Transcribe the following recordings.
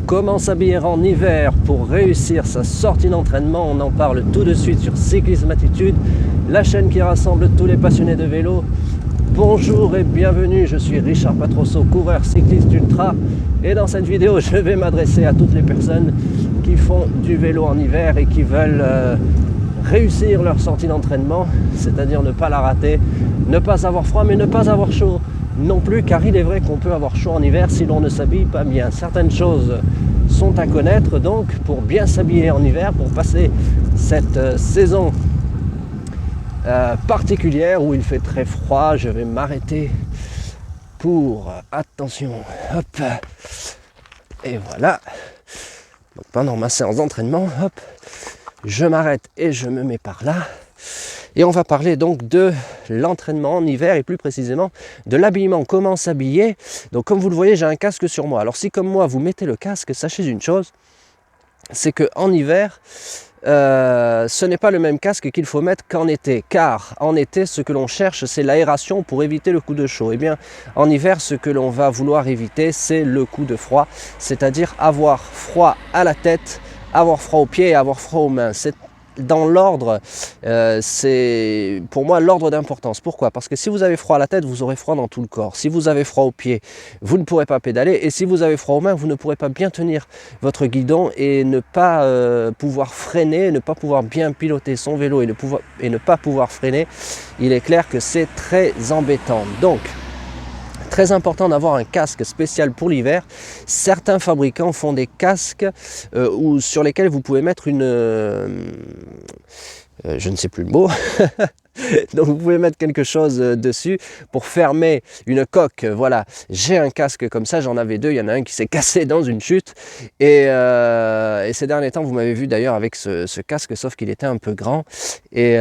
Comment s'habiller en hiver pour réussir sa sortie d'entraînement? On en parle tout de suite sur Cyclisme Attitude, la chaîne qui rassemble tous les passionnés de vélo. Bonjour et bienvenue, je suis Richard Patrosso, coureur cycliste ultra, et dans cette vidéo je vais m'adresser à toutes les personnes qui font du vélo en hiver et qui veulent réussir leur sortie d'entraînement, c'est-à-dire ne pas la rater, ne pas avoir froid mais ne pas avoir chaud non plus, car il est vrai qu'on peut avoir chaud en hiver si l'on ne s'habille pas bien. Certaines choses sont à connaître donc pour bien s'habiller en hiver, pour passer cette saison particulière où il fait très froid. Je vais m'arrêter pour, attention, hop, et voilà. Donc pendant ma séance d'entraînement, hop, je m'arrête et je me mets par là. Et on va parler donc de l'entraînement en hiver et plus précisément de l'habillement, comment s'habiller. Donc comme vous le voyez, j'ai un casque sur moi. Alors si comme moi vous mettez le casque, sachez une chose, c'est qu'en hiver, ce n'est pas le même casque qu'il faut mettre qu'en été, car en été ce que l'on cherche c'est l'aération pour éviter le coup de chaud. Et bien en hiver ce que l'on va vouloir éviter c'est le coup de froid, c'est-à-dire avoir froid à la tête, avoir froid aux pieds et avoir froid aux mains. C'est dans l'ordre, c'est pour moi l'ordre d'importance. Pourquoi? Parce que si vous avez froid à la tête, vous aurez froid dans tout le corps. Si vous avez froid aux pieds, vous ne pourrez pas pédaler. Et si vous avez froid aux mains, vous ne pourrez pas bien tenir votre guidon et ne pas pouvoir freiner, ne pas pouvoir bien piloter son vélo et ne pas pouvoir freiner. Il est clair que c'est très embêtant. Donc, très important d'avoir un casque spécial pour l'hiver. Certains fabricants font des casques sur lesquels vous pouvez mettre une... je ne sais plus le mot. Donc vous pouvez mettre quelque chose dessus pour fermer une coque. Voilà, j'ai un casque comme ça, j'en avais deux, il y en a un qui s'est cassé dans une chute. Et ces derniers temps, vous m'avez vu d'ailleurs avec ce casque, sauf qu'il était un peu grand. Et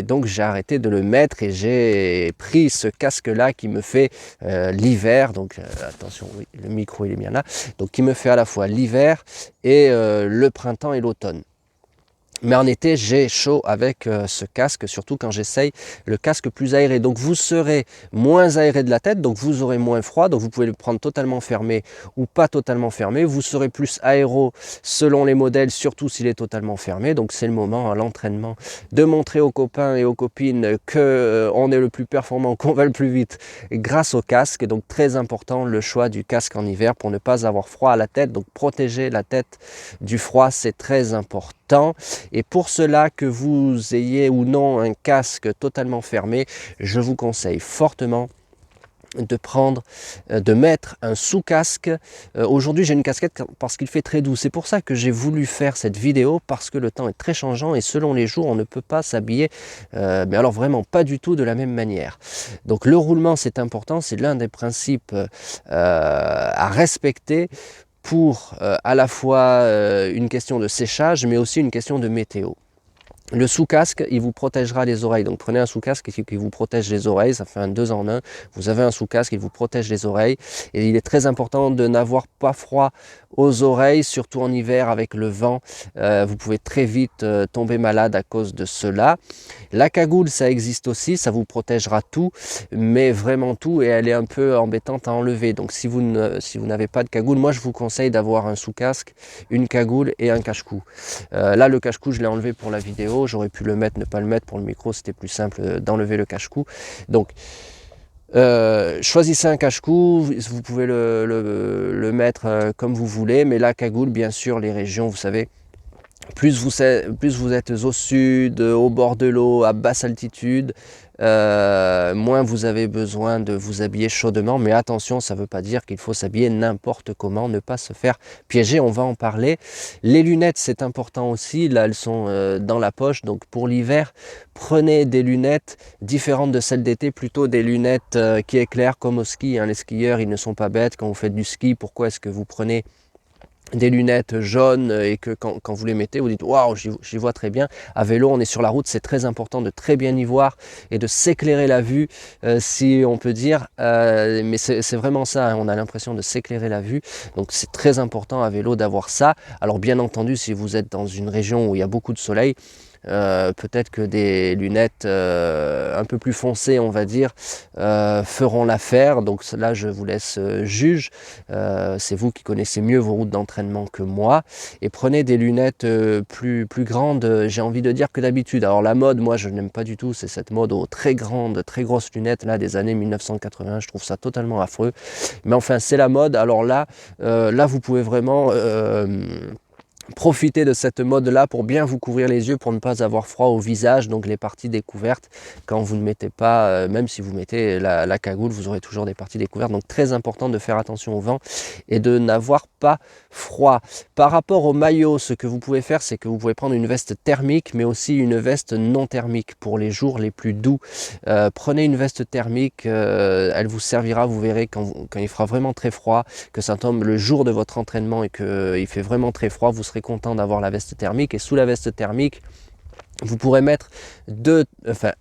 donc j'ai arrêté de le mettre et j'ai pris ce casque-là qui me fait l'hiver. Donc attention, oui, le micro il est bien là. Donc qui me fait à la fois l'hiver et le printemps et l'automne. Mais en été, j'ai chaud avec ce casque, surtout quand j'essaye le casque plus aéré. Donc vous serez moins aéré de la tête, donc vous aurez moins froid. Donc vous pouvez le prendre totalement fermé ou pas totalement fermé. Vous serez plus aéro selon les modèles, surtout s'il est totalement fermé. Donc c'est le moment à l'entraînement de montrer aux copains et aux copines qu'on est le plus performant, qu'on va le plus vite grâce au casque. Donc très important le choix du casque en hiver pour ne pas avoir froid à la tête. Donc protéger la tête du froid, c'est très important. Et pour cela, que vous ayez ou non un casque totalement fermé, je vous conseille fortement de mettre un sous-casque. Aujourd'hui j'ai une casquette parce qu'il fait très doux, c'est pour ça que j'ai voulu faire cette vidéo, parce que le temps est très changeant et selon les jours on ne peut pas s'habiller mais alors vraiment pas du tout de la même manière. Donc le roulement c'est important, c'est l'un des principes à respecter pour à la fois une question de séchage mais aussi une question de météo. Le sous-casque, il vous protégera les oreilles. Donc prenez un sous-casque qui vous protège les oreilles, ça fait un 2 en 1. Vous avez un sous-casque, il vous protège les oreilles. Et il est très important de n'avoir pas froid aux oreilles, surtout en hiver avec le vent. Vous pouvez très vite tomber malade à cause de cela. La cagoule, ça existe aussi, ça vous protégera tout, mais vraiment tout, et elle est un peu embêtante à enlever. Donc si vous n'avez pas de cagoule, moi je vous conseille d'avoir un sous-casque, une cagoule et un cache-cou. Là le cache-cou je l'ai enlevé pour la vidéo. J'aurais pu le mettre, ne pas le mettre pour le micro, c'était plus simple d'enlever le cache-cou. Donc choisissez un cache-cou, vous pouvez le mettre comme vous voulez, mais la cagoule, bien sûr, les régions, vous savez, plus vous êtes au sud, au bord de l'eau, à basse altitude, moins vous avez besoin de vous habiller chaudement. Mais attention, ça ne veut pas dire qu'il faut s'habiller n'importe comment, ne pas se faire piéger, on va en parler. Les lunettes, c'est important aussi, là elles sont dans la poche. Donc pour l'hiver, prenez des lunettes différentes de celles d'été, plutôt des lunettes qui éclairent comme au ski, hein. Les skieurs, ils ne sont pas bêtes. Quand vous faites du ski, pourquoi est-ce que vous prenez des lunettes jaunes et que quand vous les mettez, vous dites waouh, j'y vois très bien. À vélo, on est sur la route, c'est très important de très bien y voir et de s'éclairer la vue, si on peut dire. Mais c'est vraiment ça, hein, on a l'impression de s'éclairer la vue. Donc c'est très important à vélo d'avoir ça. Alors bien entendu, si vous êtes dans une région où il y a beaucoup de soleil, peut-être que des lunettes un peu plus foncées, on va dire, feront l'affaire. Donc là, je vous laisse juge. C'est vous qui connaissez mieux vos routes d'entraînement que moi. Et prenez des lunettes plus grandes, j'ai envie de dire, que d'habitude. Alors la mode, moi, je n'aime pas du tout. C'est cette mode aux très grandes, très grosses lunettes là des années 1980. Je trouve ça totalement affreux. Mais enfin, c'est la mode. Alors là, vous pouvez vraiment profitez de cette mode-là pour bien vous couvrir les yeux, pour ne pas avoir froid au visage, donc les parties découvertes, quand vous ne mettez pas, même si vous mettez la cagoule, vous aurez toujours des parties découvertes, donc très important de faire attention au vent et de n'avoir pas froid. Par rapport au maillot, ce que vous pouvez faire, c'est que vous pouvez prendre une veste thermique, mais aussi une veste non thermique pour les jours les plus doux. Prenez une veste thermique, elle vous servira, vous verrez, quand il fera vraiment très froid, que ça tombe le jour de votre entraînement et qu'il fait vraiment très froid, vous serez content d'avoir la veste thermique. Et sous la veste thermique, vous pourrez mettre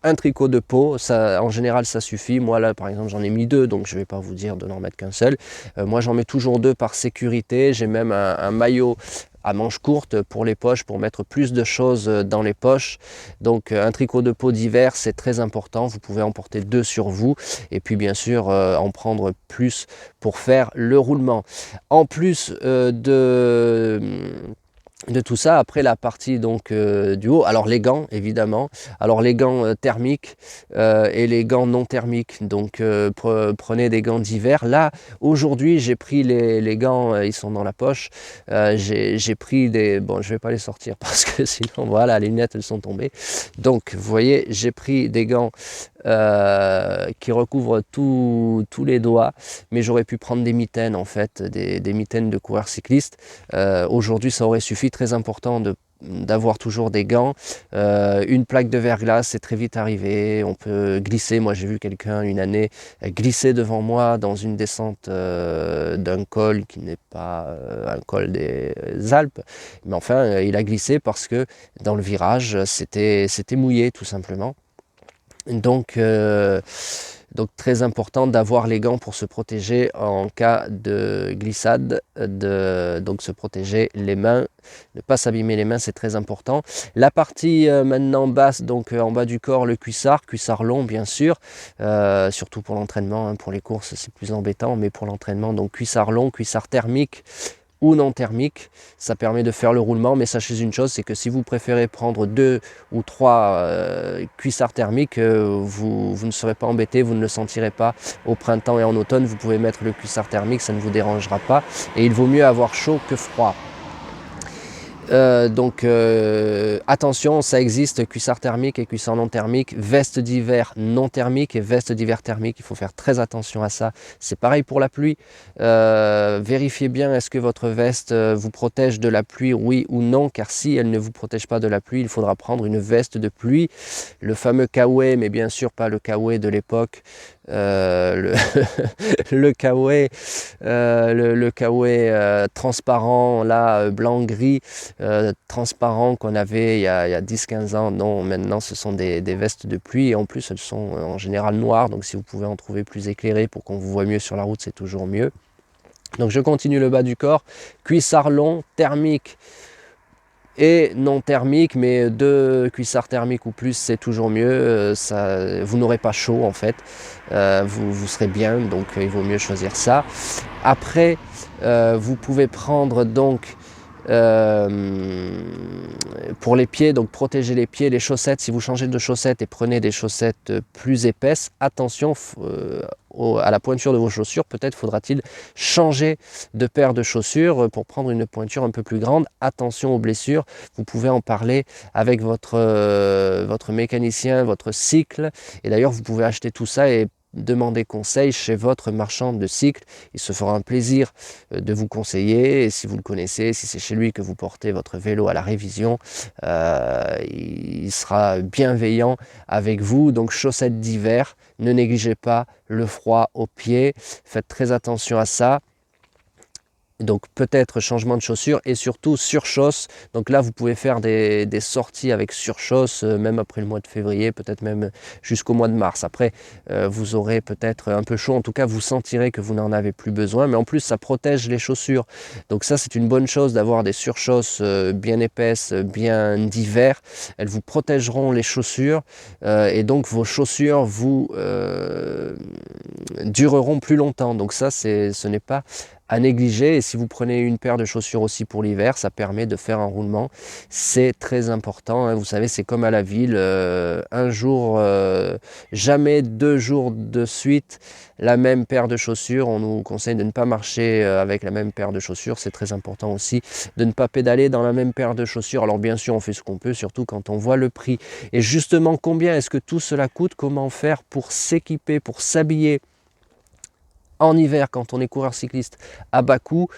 un tricot de peau, ça, en général ça suffit. Moi là par exemple j'en ai mis 2, donc je ne vais pas vous dire de n'en mettre qu'un seul. Moi j'en mets toujours 2 par sécurité. J'ai même un maillot à manches courtes pour les poches, pour mettre plus de choses dans les poches. Donc un tricot de peau d'hiver, c'est très important. Vous pouvez en porter 2 sur vous et puis bien sûr en prendre plus pour faire le roulement. En plus de tout ça, après la partie donc du haut, alors les gants évidemment, alors les gants thermiques et les gants non thermiques, donc prenez des gants d'hiver. Là aujourd'hui j'ai pris les gants, ils sont dans la poche, j'ai pris des, bon je vais pas les sortir parce que sinon voilà, les lunettes elles sont tombées, donc vous voyez j'ai pris des gants qui recouvrent tous les doigts, mais j'aurais pu prendre des mitaines en fait, des mitaines de coureurs cyclistes. Aujourd'hui ça aurait suffi. Très important d'avoir toujours des gants, une plaque de verglas, c'est très vite arrivé, on peut glisser. Moi j'ai vu quelqu'un une année glisser devant moi dans une descente d'un col qui n'est pas un col des Alpes, mais enfin il a glissé parce que dans le virage c'était mouillé tout simplement. Donc très important d'avoir les gants pour se protéger en cas de glissade, donc se protéger les mains, ne pas s'abîmer les mains, c'est très important. La partie maintenant basse, donc en bas du corps, le cuissard long bien sûr, surtout pour l'entraînement, hein, pour les courses c'est plus embêtant, mais pour l'entraînement, donc cuissard long, cuissard thermique ou non thermique, ça permet de faire le roulement. Mais sachez une chose, c'est que si vous préférez prendre 2 ou 3 cuissards thermiques, vous ne serez pas embêté, vous ne le sentirez pas au printemps et en automne. Vous pouvez mettre le cuissard thermique, ça ne vous dérangera pas, et il vaut mieux avoir chaud que froid. Attention, ça existe, cuissard thermique et cuissard non thermique, veste d'hiver non thermique et veste d'hiver thermique, il faut faire très attention à ça. C'est pareil pour la pluie, vérifiez bien est-ce que votre veste vous protège de la pluie, oui ou non, car si elle ne vous protège pas de la pluie, il faudra prendre une veste de pluie, le fameux Kawaii, mais bien sûr pas le Kawaii de l'époque, le Kawaii transparent, là, blanc-gris, transparent qu'on avait il y a 10-15 ans. Non, maintenant ce sont des vestes de pluie, et en plus elles sont en général noires, donc si vous pouvez en trouver plus éclairées pour qu'on vous voit mieux sur la route, c'est toujours mieux. Donc je continue le bas du corps, cuissard long, thermique et non thermique, mais 2 cuissards thermiques ou plus c'est toujours mieux, vous n'aurez pas chaud en fait, vous serez bien, donc il vaut mieux choisir ça. Après vous pouvez prendre donc pour les pieds, donc protéger les pieds, les chaussettes. Si vous changez de chaussettes et prenez des chaussettes plus épaisses, attention à la pointure de vos chaussures. Peut-être faudra-t-il changer de paire de chaussures pour prendre une pointure un peu plus grande. Attention aux blessures, vous pouvez en parler avec votre mécanicien, votre cycle, et d'ailleurs vous pouvez acheter tout ça et demander conseil chez votre marchand de cycle. Il se fera un plaisir de vous conseiller, et si vous le connaissez, si c'est chez lui que vous portez votre vélo à la révision, il sera bienveillant avec vous. Donc chaussettes d'hiver, ne négligez pas le froid aux pieds, faites très attention à ça. Donc peut-être changement de chaussures et surtout surchausse. Donc là vous pouvez faire des sorties avec surchausse même après le mois de février, peut-être même jusqu'au mois de mars. Après vous aurez peut-être un peu chaud, en tout cas vous sentirez que vous n'en avez plus besoin, mais en plus ça protège les chaussures. Donc ça c'est une bonne chose d'avoir des surchausses bien épaisses, bien d'hiver. Elles vous protégeront les chaussures et donc vos chaussures vous dureront plus longtemps. Donc ça ce n'est pas à négliger. Et si vous prenez une paire de chaussures aussi pour l'hiver, ça permet de faire un roulement. C'est très important, hein. Vous savez, c'est comme à la ville, un jour, jamais 2 jours de suite la même paire de chaussures. On nous conseille de ne pas marcher avec la même paire de chaussures. C'est très important aussi de ne pas pédaler dans la même paire de chaussures. Alors bien sûr, on fait ce qu'on peut, surtout quand on voit le prix. Et justement, combien est-ce que tout cela coûte? Comment faire pour s'équiper, pour s'habiller en hiver quand on est coureur cycliste à bas coût,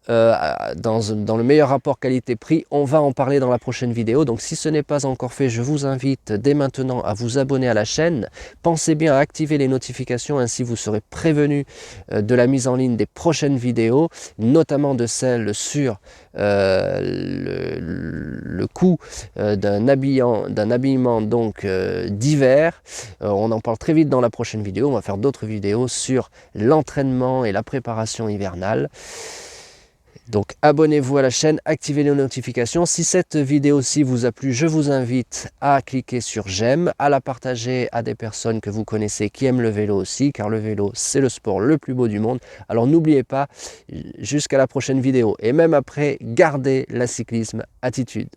dans le meilleur rapport qualité-prix? On va en parler dans la prochaine vidéo. Donc si ce n'est pas encore fait, je vous invite dès maintenant à vous abonner à la chaîne. Pensez bien à activer les notifications, ainsi vous serez prévenu de la mise en ligne des prochaines vidéos, notamment de celles sur le coût d'un habillement donc d'hiver. On en parle très vite dans la prochaine vidéo. On va faire d'autres vidéos sur l'entraînement et la préparation hivernale. Donc abonnez-vous à la chaîne, activez les notifications. Si cette vidéo-ci vous a plu, je vous invite à cliquer sur j'aime, à la partager à des personnes que vous connaissez qui aiment le vélo aussi, car le vélo c'est le sport le plus beau du monde. Alors n'oubliez pas, jusqu'à la prochaine vidéo et même après, gardez la cyclisme attitude.